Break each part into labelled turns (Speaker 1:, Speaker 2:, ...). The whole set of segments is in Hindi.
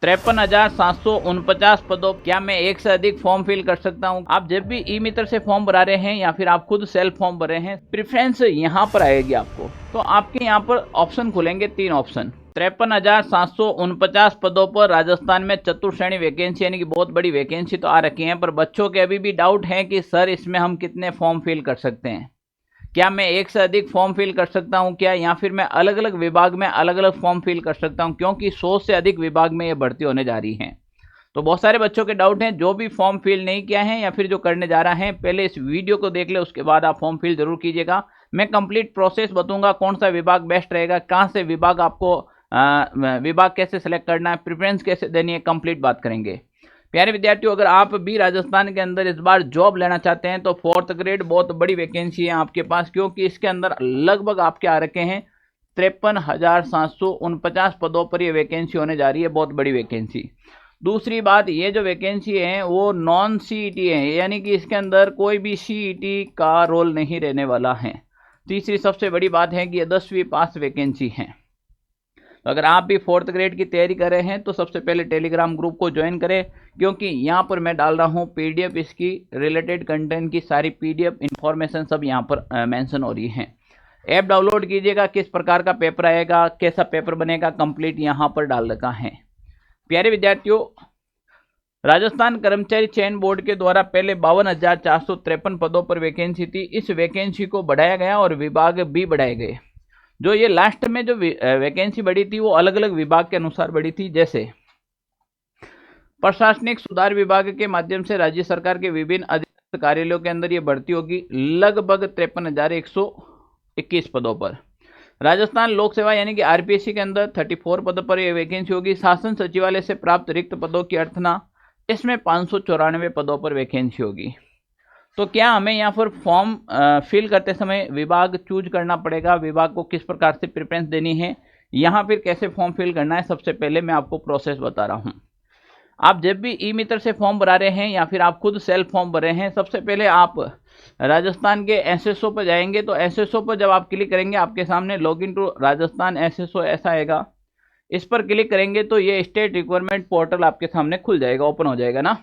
Speaker 1: 53,749 पदों, क्या मैं एक से अधिक फॉर्म फिल कर सकता हूं? आप जब भी ई मित्र से फॉर्म भरा रहे हैं या फिर आप खुद सेल्फ फॉर्म भर रहे हैं, प्रेफरेंस यहां पर आएगी आपको। तो आपके यहां पर ऑप्शन खुलेंगे, 3 ऑप्शन। 53,749 पदों पर राजस्थान में चतुर्श्रेणी वैकेंसी, यानी कि बहुत बड़ी वैकेंसी तो आ रखी है, पर बच्चों के अभी भी डाउट है कि सर इसमें हम कितने फॉर्म फिल कर सकते हैं, क्या मैं एक से अधिक फॉर्म फिल कर सकता हूं क्या, या फिर मैं अलग अलग विभाग में अलग अलग फॉर्म फिल कर सकता हूं, क्योंकि 100 से अधिक विभाग में ये भर्ती होने जा रही है। तो बहुत सारे बच्चों के डाउट हैं, जो भी फॉर्म फिल नहीं किया है या फिर जो करने जा रहा है, पहले इस वीडियो को देख ले, उसके बाद आप फॉर्म फिल जरूर कीजिएगा। मैं कंप्लीट प्रोसेस बताऊंगा, कौन सा विभाग बेस्ट रहेगा, कहाँ से विभाग आपको विभाग कैसे सेलेक्ट करना है, प्रेफरेंस कैसे देनी है, कंप्लीट बात करेंगे। प्यारे विद्यार्थियों, अगर आप भी राजस्थान के अंदर इस बार जॉब लेना चाहते हैं तो 4th ग्रेड बहुत बड़ी वैकेंसी है आपके पास, क्योंकि इसके अंदर लगभग आपके आ रखे हैं 53,749 पदों पर ये वैकेंसी होने जा रही है, बहुत बड़ी वैकेंसी। दूसरी बात, ये जो वैकेंसी है वो नॉन सीईटी है, यानी कि इसके अंदर कोई भी सीईटी का रोल नहीं रहने वाला है। तीसरी सबसे बड़ी बात है कि ये 10वीं पास वैकेंसी है। तो अगर आप भी 4th ग्रेड की तैयारी कर रहे हैं तो सबसे पहले टेलीग्राम ग्रुप को ज्वाइन करें, क्योंकि यहाँ पर मैं डाल रहा हूँ पीडीएफ, इसकी रिलेटेड कंटेंट की सारी पीडीएफ इंफॉर्मेशन सब यहाँ पर मेंशन हो रही है। ऐप डाउनलोड कीजिएगा, किस प्रकार का पेपर आएगा, कैसा पेपर बनेगा, कंप्लीट यहाँ पर डाल रखा है। प्यारे विद्यार्थियों, राजस्थान कर्मचारी चयन बोर्ड के द्वारा पहले 52,453 पदों पर वैकेंसी थी। इस वैकेंसी को बढ़ाया गया और विभाग भी बढ़ाए गए। जो ये लास्ट में जो वैकेंसी बढ़ी थी वो अलग अलग विभाग के अनुसार बढ़ी थी। जैसे प्रशासनिक सुधार विभाग के माध्यम से राज्य सरकार के विभिन्न अधिकृत कार्यालयों के अंदर ये भर्ती होगी लगभग 53,121 पदों पर। राजस्थान लोक सेवा यानी कि आरपीएससी के अंदर 34 पदों पर यह वैकेंसी होगी। शासन सचिवालय से प्राप्त रिक्त पदों की अर्थना, इसमें 594 पदों पर वैकेंसी होगी। तो क्या हमें यहाँ पर फॉर्म फिल करते समय विभाग चूज करना पड़ेगा, विभाग को किस प्रकार से प्रेफरेंस देनी है, यहाँ फिर कैसे फॉर्म फिल करना है, सबसे पहले मैं आपको प्रोसेस बता रहा हूँ। आप जब भी ई मित्र से फॉर्म भरा रहे हैं या फिर आप खुद सेल्फ फॉर्म भर रहे हैं, सबसे पहले आप राजस्थान के एसएसओ पर जाएंगे। तो एसएसओ पर जब आप क्लिक करेंगे, आपके सामने लॉगिन टू राजस्थान एसएसओ ऐसा आएगा। इस पर क्लिक करेंगे तो ये स्टेट रिक्वायरमेंट पोर्टल आपके सामने खुल जाएगा, ओपन हो जाएगा ना।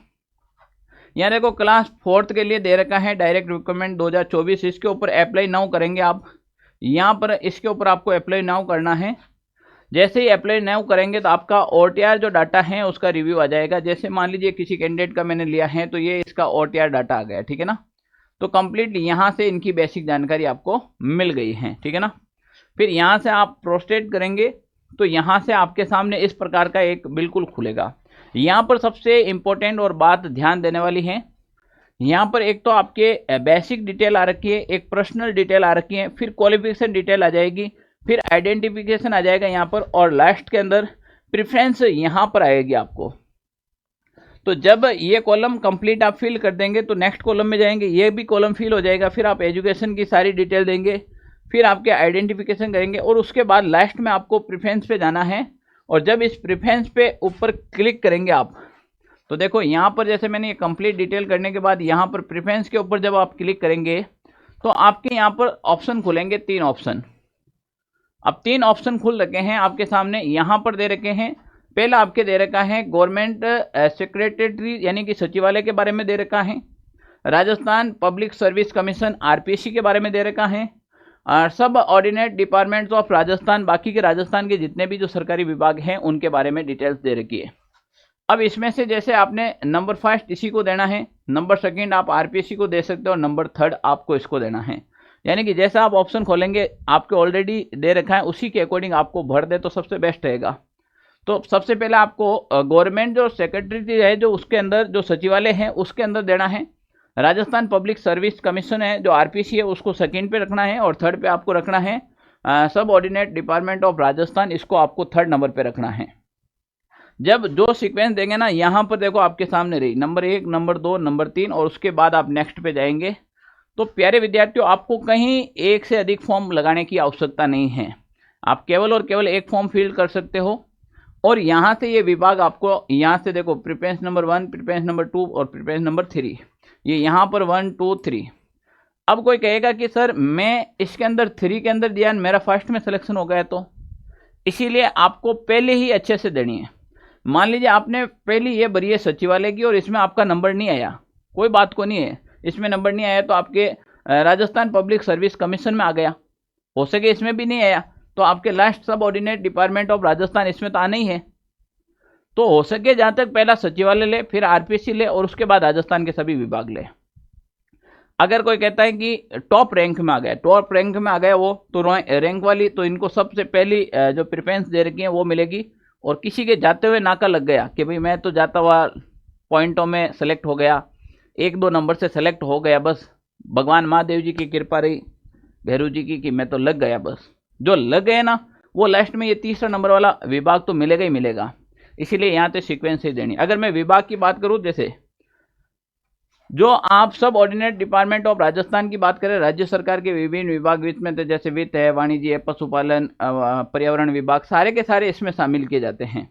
Speaker 1: यहाँ देखो क्लास 4th के लिए दे रखा है डायरेक्ट रिक्वायरमेंट 2024। इसके ऊपर अप्लाई नाउ करेंगे आप। यहाँ पर इसके ऊपर आपको अप्लाई नाउ करना है। जैसे ही अप्लाई नाउ करेंगे तो आपका ओटीआर जो डाटा है उसका रिव्यू आ जाएगा। जैसे मान लीजिए किसी कैंडिडेट का मैंने लिया है तो ये इसका ओटीआर डाटा आ गया, ठीक है ना। तो कंप्लीट यहाँ से इनकी बेसिक जानकारी आपको मिल गई है, ठीक है ना। फिर यहाँ से आप प्रोस्टेट करेंगे तो यहाँ से आपके सामने इस प्रकार का एक बिल्कुल खुलेगा। यहाँ पर सबसे इंपॉर्टेंट और बात ध्यान देने वाली है, यहाँ पर एक तो आपके बेसिक डिटेल आ रखी है, एक पर्सनल डिटेल आ रखी है, फिर क्वालिफिकेशन डिटेल आ जाएगी, फिर आइडेंटिफिकेशन आ जाएगा यहाँ पर, और लास्ट के अंदर प्रेफरेंस यहाँ पर आएगी आपको। तो जब ये कॉलम कंप्लीट आप फिल कर देंगे तो नेक्स्ट कॉलम में जाएंगे, ये भी कॉलम फिल हो जाएगा। फिर आप एजुकेशन की सारी डिटेल देंगे, फिर आपके आइडेंटिफिकेशन करेंगे, और उसके बाद लास्ट में आपको प्रेफरेंस पे जाना है। और जब इस प्रेफरेंस पे ऊपर क्लिक करेंगे आप, तो देखो यहाँ पर जैसे मैंने ये कंप्लीट डिटेल करने के बाद यहाँ पर प्रेफरेंस के ऊपर जब आप क्लिक करेंगे तो आपके यहाँ पर ऑप्शन खुलेंगे, 3 ऑप्शन। अब 3 ऑप्शन खुल रखे हैं आपके सामने, यहाँ पर दे रखे हैं। पहला आपके दे रखा है गवर्नमेंट सेक्रेटरी यानी कि सचिवालय के बारे में दे रखा है। Rajasthan public service commission RPSC के बारे में दे रखा है। सब ऑर्डिनेट डिपार्टमेंट्स ऑफ राजस्थान, बाकी के राजस्थान के जितने भी जो सरकारी विभाग हैं उनके बारे में डिटेल्स दे रखी है। अब इसमें से जैसे आपने नंबर 1 इसी को देना है, नंबर 2 आप आरपीएससी को दे सकते हो, और नंबर 3 आपको इसको देना है। यानी कि जैसा आप ऑप्शन खोलेंगे आपके ऑलरेडी दे रखा है उसी के अकॉर्डिंग आपको भर दे तो सबसे बेस्ट रहेगा। तो सबसे पहले आपको गवर्नमेंट जो सेक्रेटरी है जो उसके अंदर जो सचिवालय है उसके अंदर देना है। राजस्थान पब्लिक सर्विस कमीशन है जो आरपीसी है उसको 2nd पे रखना है, और 3rd पे आपको रखना है सब ऑर्डिनेट डिपार्टमेंट ऑफ राजस्थान, इसको आपको 3rd नंबर पे रखना है। जब जो सीक्वेंस देंगे ना, यहाँ पर देखो आपके सामने रही नंबर 1, नंबर 2, नंबर 3, और उसके बाद आप नेक्स्ट पे जाएंगे। तो प्यारे विद्यार्थियों, आपको कहीं एक से अधिक फॉर्म लगाने की आवश्यकता नहीं है। आप केवल और केवल एक फॉर्म फिल कर सकते हो, और यहाँ से ये विभाग आपको यहाँ से देखो प्रेफरेंस नंबर 1, प्रेफरेंस नंबर 2 और प्रेफरेंस नंबर 3, ये यहाँ पर 1, 2, 3। अब कोई कहेगा कि सर मैं इसके अंदर 3 के अंदर दिया, मेरा फर्स्ट में सिलेक्शन हो गया, तो इसीलिए आपको पहले ही अच्छे से देनी है। मान लीजिए आपने पहली ये भरी है सचिवालय की और इसमें आपका नंबर नहीं आया, कोई बात को नहीं है, इसमें नंबर नहीं आया तो आपके राजस्थान पब्लिक सर्विस कमीशन में आ गया, हो सके इसमें भी नहीं आया तो आपके लास्ट सब ऑर्डिनेट डिपार्टमेंट ऑफ राजस्थान, इसमें तो आना ही है। तो हो सके जहां तक पहला सचिवालय ले, फिर आरपीएससी ले और उसके बाद राजस्थान के सभी विभाग ले। अगर कोई कहता है कि टॉप रैंक में आ गया, टॉप रैंक में आ गया वो, तो रैंक वाली तो इनको सबसे पहली जो प्रेफरेंस दे रखी है वो मिलेगी। और किसी के जाते हुए नाका लग गया कि भाई मैं तो जाता हुआ पॉइंटों में सेलेक्ट हो गया, 1-2 नंबर से सेलेक्ट हो गया, बस भगवान महादेव जी की कृपा रही, भैरू जी की, कि मैं तो लग गया, बस जो लग गए ना वो लास्ट में ये तीसरा नंबर वाला विभाग तो मिलेगा ही मिलेगा। इसीलिए यहाँ पे सीक्वेंस ही देनी। अगर मैं विभाग की बात करूँ, जैसे जो आप सब ऑर्डिनेट डिपार्टमेंट ऑफ राजस्थान की बात करें, राज्य सरकार के विभिन्न विभाग वित्त में, तो जैसे वित्त है, वाणिज्य है, पशुपालन, पर्यावरण विभाग, सारे के सारे इसमें शामिल किए जाते हैं।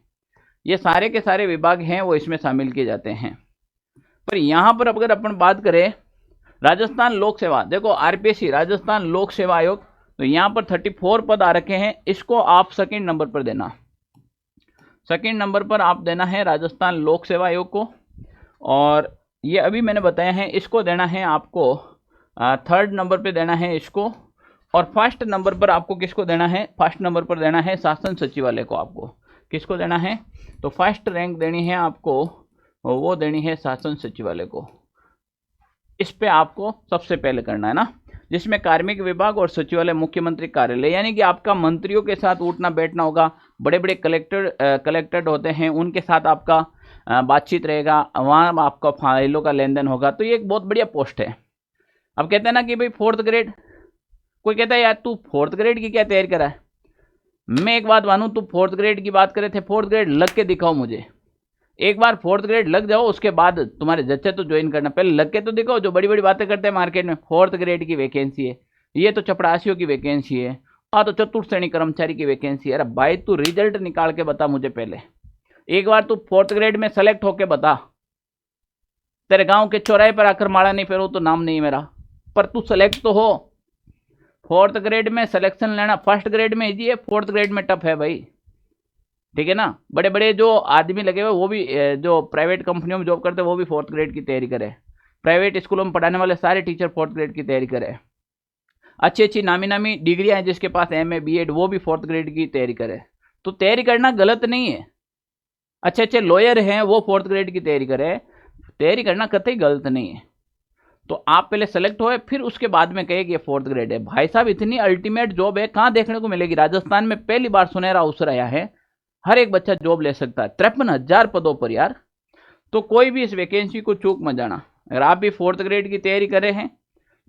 Speaker 1: ये सारे के सारे विभाग हैं वो इसमें शामिल किए जाते हैं। पर यहाँ पर अगर अपन बात करें राजस्थान लोक सेवा, देखो आरपीएससी राजस्थान लोक सेवा आयोग, तो यहाँ पर 34 पद आ रखे हैं, इसको आप सेकंड नंबर पर देना, सेकंड नंबर पर आप देना है राजस्थान लोक सेवा आयोग को। और ये अभी मैंने बताया है, इसको देना है आपको थर्ड नंबर पे देना है इसको। और फर्स्ट नंबर पर आपको किसको देना है, फर्स्ट नंबर पर देना है शासन सचिवालय को। आपको किसको देना है, तो फर्स्ट रैंक देनी है आपको, वो देनी है शासन सचिवालय को। इस पे आपको सबसे पहले करना है ना, जिसमें कार्मिक विभाग और सचिवालय मुख्यमंत्री कार्यालय, यानी कि आपका मंत्रियों के साथ उठना बैठना होगा, बड़े बड़े कलेक्टर होते हैं उनके साथ आपका बातचीत रहेगा, वहाँ आपका फाइलों का लेन देन होगा। तो ये एक बहुत बढ़िया पोस्ट है। अब कहते हैं ना कि भाई 4th ग्रेड, कोई कहता है यार तू 4th ग्रेड की क्या तैयारी करा है। मैं एक बात मानूं, तू 4th ग्रेड की बात करे थे, 4th ग्रेड लग के दिखाओ मुझे। एक बार 4th ग्रेड लग जाओ, उसके बाद तुम्हारे जच्चे तो ज्वाइन करना, पहले लग के तो दिखाओ। जो बड़ी बड़ी बातें करते हैं मार्केट में, 4th ग्रेड की वैकेंसी है, ये तो चपरासियों की वैकेंसी है, तो चतुर्थ श्रेणी कर्मचारी की वैकेंसी है। अरे भाई तू रिजल्ट निकाल के बता मुझे पहले, एक बार तू 4th ग्रेड में सेलेक्ट होके बता। तेरे गांव के चौराहे पर आकर माला नहीं फेरो तो नाम नहीं मेरा, पर तू सेलेक्ट तो हो। 4th ग्रेड में सिलेक्शन लेना, फर्स्ट ग्रेड में इजी है, 4th ग्रेड में टफ है भाई, ठीक है ना। बड़े बड़े जो आदमी लगे हुए वो भी, जो प्राइवेट कंपनियों में जॉब करते हैं वो भी 4th ग्रेड की तैयारी करें, प्राइवेट स्कूलों में पढ़ाने वाले सारे टीचर 4th ग्रेड की तैयारी करें, अच्छी अच्छी नामी नामी डिग्रियां हैं जिसके पास MA BEd वो भी 4th ग्रेड की तैयारी करें। तो तैयारी करना गलत नहीं है, अच्छे अच्छे लॉयर हैं वो 4th ग्रेड की तैयारी करें, तैयारी करना कतई गलत नहीं है। तो आप पहले सेलेक्ट होए, फिर उसके बाद में कहे कि ये 4th ग्रेड है। भाई साहब इतनी अल्टीमेट जॉब है, कहाँ देखने को मिलेगी। राजस्थान में पहली बार सुनहरा अवसर आया है, हर एक बच्चा जॉब ले सकता है 53,000 पदों पर यार। तो कोई भी इस वैकेंसी को चूक मत जाना। अगर आप भी 4th ग्रेड की तैयारी कर रहे हैं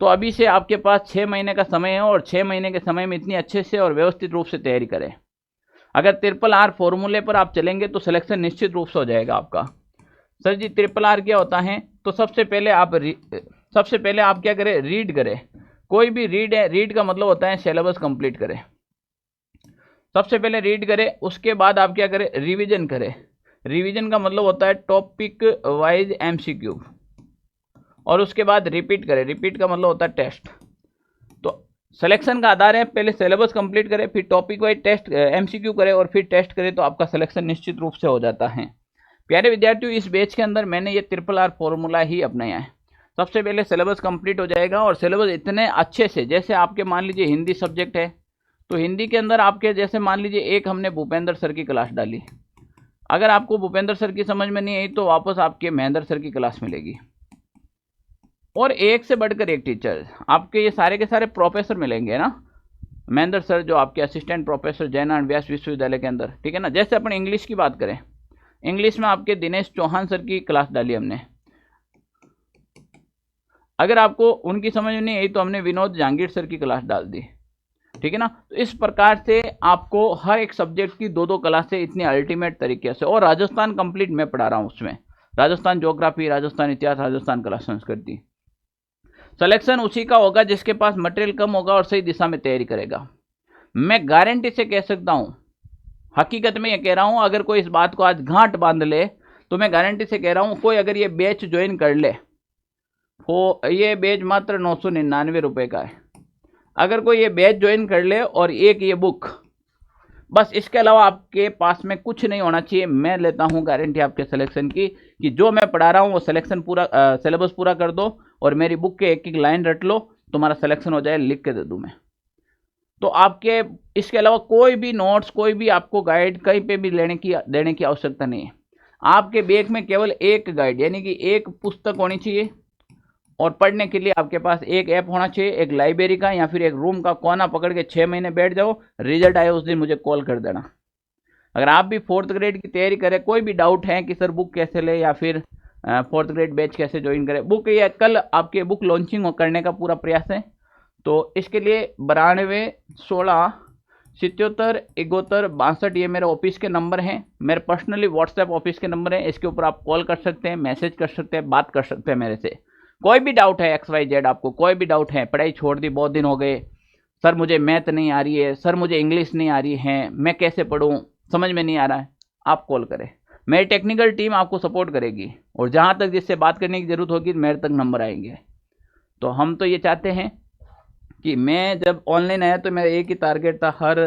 Speaker 1: तो अभी से आपके पास 6 महीने का समय है, और 6 महीने के समय में इतनी अच्छे से और व्यवस्थित रूप से तैयारी करें। अगर RRR फॉर्मूले पर आप चलेंगे तो सिलेक्शन निश्चित रूप से हो जाएगा आपका। सर जी RRR क्या होता है, तो सबसे पहले आप क्या करें, रीड करें। कोई भी रीड है, रीड का मतलब होता है सिलेबस कंप्लीट करें। सबसे पहले रीड करें, उसके बाद आप क्या करें, रिवीजन करें। रिवीजन का मतलब होता है टॉपिक वाइज MCQ, और उसके बाद रिपीट करें। रिपीट का मतलब होता है टेस्ट। तो सिलेक्शन का आधार है, पहले सिलेबस कंप्लीट करें, फिर टॉपिक वाइज टेस्ट MCQ करें, और फिर टेस्ट करें, तो आपका सिलेक्शन निश्चित रूप से हो जाता है। प्यारे विद्यार्थियों, इस बैच के अंदर मैंने ये RRR फॉर्मूला ही अपनाया है। सबसे पहले सिलेबस कंप्लीट हो जाएगा, और सिलेबस इतने अच्छे से, जैसे आपके मान लीजिए हिंदी सब्जेक्ट है, तो हिंदी के अंदर आपके जैसे मान लीजिए एक हमने भूपेंद्र सर की क्लास डाली, अगर आपको भूपेंद्र सर की समझ में नहीं आई तो वापस आपके महेंद्र सर की क्लास मिलेगी, और एक से बढ़कर एक टीचर, आपके ये सारे के सारे प्रोफेसर मिलेंगे ना। महेंद्र सर जो आपके असिस्टेंट प्रोफेसर जयनारायण व्यास विश्वविद्यालय के अंदर, ठीक है ना। जैसे अपन इंग्लिश की बात करें, इंग्लिश में आपके दिनेश चौहान सर की क्लास डाली हमने, अगर आपको उनकी समझ में नहीं आई तो हमने विनोद जहांगीर सर की क्लास डाल दी, ठीक है ना। तो इस प्रकार से आपको हर एक सब्जेक्ट की 2-2 क्लासें इतनी अल्टीमेट तरीके से, और राजस्थान कंप्लीट मैं पढ़ा रहा हूँ उसमें, राजस्थान ज्योग्राफी, राजस्थान इतिहास, राजस्थान कला संस्कृति। सिलेक्शन उसी का होगा जिसके पास मटेरियल कम होगा और सही दिशा में तैयारी करेगा। मैं गारंटी से कह सकता हूँ, हकीकत में ये कह रहा हूँ, अगर कोई इस बात को आज गांठ बांध ले तो मैं गारंटी से कह रहा हूँ, कोई अगर ये बैच ज्वाइन कर ले, वो ये बैच मात्र 999 रुपये का है। अगर कोई ये बैच ज्वाइन कर ले और एक ये बुक बस इसके अलावा आपके पास में कुछ नहीं होना चाहिए। मैं लेता हूं गारंटी आपके सिलेक्शन की कि जो मैं पढ़ा रहा हूं वो सिलेक्शन पूरा सिलेबस पूरा कर दो और मेरी बुक के एक एक लाइन रट लो, तुम्हारा सिलेक्शन हो जाए, लिख के दे दूं मैं। तो आपके इसके अलावा कोई भी नोट्स, कोई भी आपको गाइड कहीं पे भी देने की आवश्यकता नहीं है। आपके बैग में केवल एक गाइड यानी कि एक पुस्तक होनी चाहिए और पढ़ने के लिए आपके पास एक ऐप होना चाहिए, एक लाइब्रेरी का या फिर एक रूम का कोना पकड़ के 6 महीने बैठ जाओ, रिजल्ट आए उस दिन मुझे कॉल कर देना। अगर आप भी 4th ग्रेड की तैयारी करें, कोई भी डाउट है कि सर बुक कैसे ले या फिर 4th ग्रेड बैच कैसे ज्वाइन करें, बुक ये कल आपके बुक लॉन्चिंग करने का पूरा प्रयास है। तो इसके लिए 92 16 77 71 62 ये मेरे ऑफिस के नंबर हैं, मेरे पर्सनली व्हाट्सएप ऑफिस के नंबर हैं। इसके ऊपर आप कॉल कर सकते हैं, मैसेज कर सकते हैं, बात कर सकते हैं मेरे से। कोई भी डाउट है XYZ, आपको कोई भी डाउट है, पढ़ाई छोड़ दी बहुत दिन हो गए, सर मुझे मैथ नहीं आ रही है, सर मुझे इंग्लिश नहीं आ रही है, मैं कैसे पढ़ूं, समझ में नहीं आ रहा है, आप कॉल करें, मेरी टेक्निकल टीम आपको सपोर्ट करेगी। और जहां तक जिससे बात करने की जरूरत होगी मेरे तक नंबर आएंगे। तो हम तो ये चाहते हैं कि मैं जब ऑनलाइन आया तो मेरा एक ही टारगेट था, हर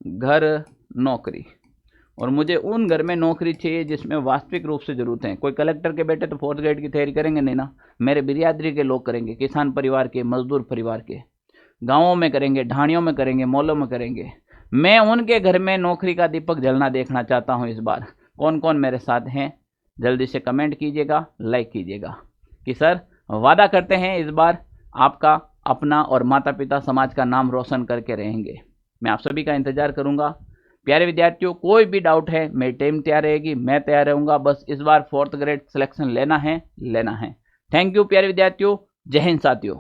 Speaker 1: घर नौकरी। और मुझे उन घर में नौकरी चाहिए जिसमें वास्तविक रूप से जरूरत है। कोई कलेक्टर के बेटे तो 4th ग्रेड की तैयारी करेंगे नहीं ना, मेरे बिरादरी के लोग करेंगे, किसान परिवार के, मजदूर परिवार के, गाँवों में करेंगे, ढाणियों में करेंगे, मॉलों में करेंगे। मैं उनके घर में नौकरी का दीपक जलना देखना चाहता हूँ इस बार। कौन कौन मेरे साथ हैं जल्दी से कमेंट कीजिएगा, लाइक कीजिएगा कि सर वादा करते हैं इस बार आपका, अपना और माता पिता समाज का नाम रोशन करके रहेंगे। मैं आप सभी का इंतजार करूंगा। प्यारे विद्यार्थियों, कोई भी डाउट है मेरी टीम तैयार रहेगी, मैं तैयार रहूंगा। बस इस बार 4th ग्रेड सिलेक्शन लेना है, लेना है। थैंक यू प्यारे विद्यार्थियों, जय हिंद साथियों।